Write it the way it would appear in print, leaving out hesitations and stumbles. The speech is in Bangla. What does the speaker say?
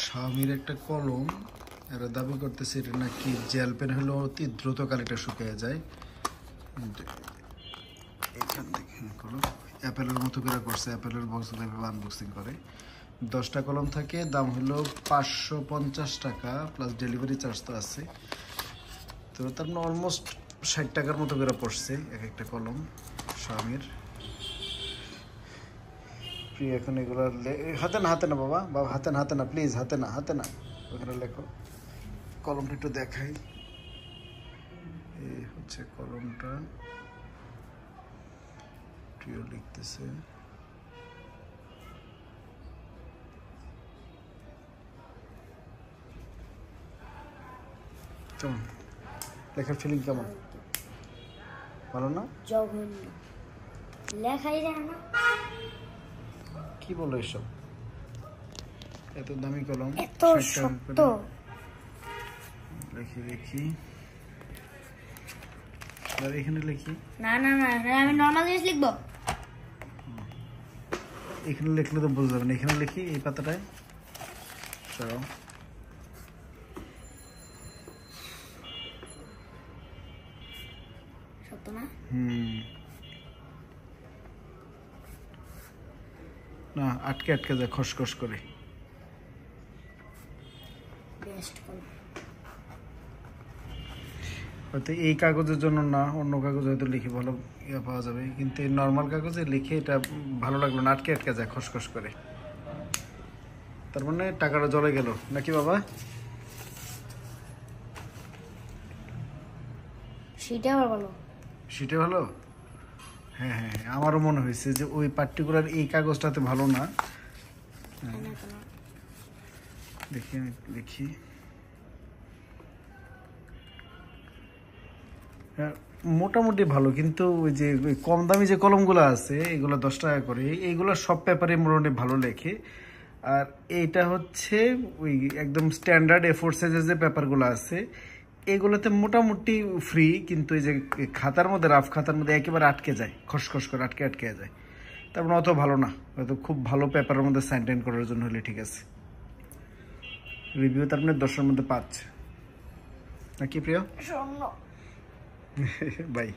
শাওমির একটা কলম, এরা দাবি করতেছে এটা নাকি জেল পেন হলে অতি দ্রুত কালিটা শুকিয়ে যায়। এখান থেকে করো অ্যাপেলের মতো করে করছে, অ্যাপেলের বক্স আনবক্সিং করে। 10টা কলম থাকে, দাম হলো 550 টাকা প্লাস ডেলিভারি চার্জ তো আছে। তো তার মানে অলমোস্ট 60 টাকার মতো করে পড়ছে এক একটা কলম শাওমির। এখন এগুলো হাতে না বাবা বাবা, হাতে না প্লিজ, হাতে না ওখানে লেখো। কলমটা একটু দেখাই, এই হচ্ছে কলমটা, প্রিয় লিখতেছে। কেমন লেখার ফিলিং কেমন? ভালো না? জঘন্য, লেখাই যায় না। কি বলো এসব? এত দামি কলম, এত শক্ত। দেখি আর এখানে লিখি। না আমি নরমাল জিনিস লিখবো। এখানে লিখলে তো বুঝতে যাবে না, এখানে লিখি এই পাতাটায়। চলো সত্য না? না, আটকে যায় খসখস করে। হয়তো এই কাগজের জন্য না, অন্য কাগজ হয়তো লিখে ভালো ইয়ে পাওয়া যাবে, কিন্তু এই নর্মাল কাগজে লিখে এটা ভালো লাগলো না, আটকে যায় খসখস করে। তার মানে টাকাটা জলে গেল নাকি বাবা? সেটা আবার ভালো, সেটা ভালো। হ্যাঁ, আমারও মনে হয়েছে যে ওই পার্টিকুলার এই কাগজটাতে ভালো না। দেখি হ্যাঁ, মোটামুটি ভালো, কিন্তু ওই যে কম দামি যে কলমগুলো আছে এগুলো 10 টাকা করে, এইগুলো সব পেপারে মোটামুটি ভালো লেখে। আর এইটা হচ্ছে ওই একদম স্ট্যান্ডার্ড A4 সাইজের যে পেপারগুলো আছে এগুলোতে মোটামুটি ফ্রি, কিন্তু এই যে খাতার মধ্যে, রাফ খাতার মধ্যে একেবারে আটকে যায়, খসখস করে আটকে যায়। তার মানে অত ভালো না, হয়তো খুব ভালো পেপারের মধ্যে সাইন টাইন করার জন্য হলে ঠিক আছে। রিভিউ তার মানে 10-এর মধ্যে 5 নাকি প্রিয়? বাই।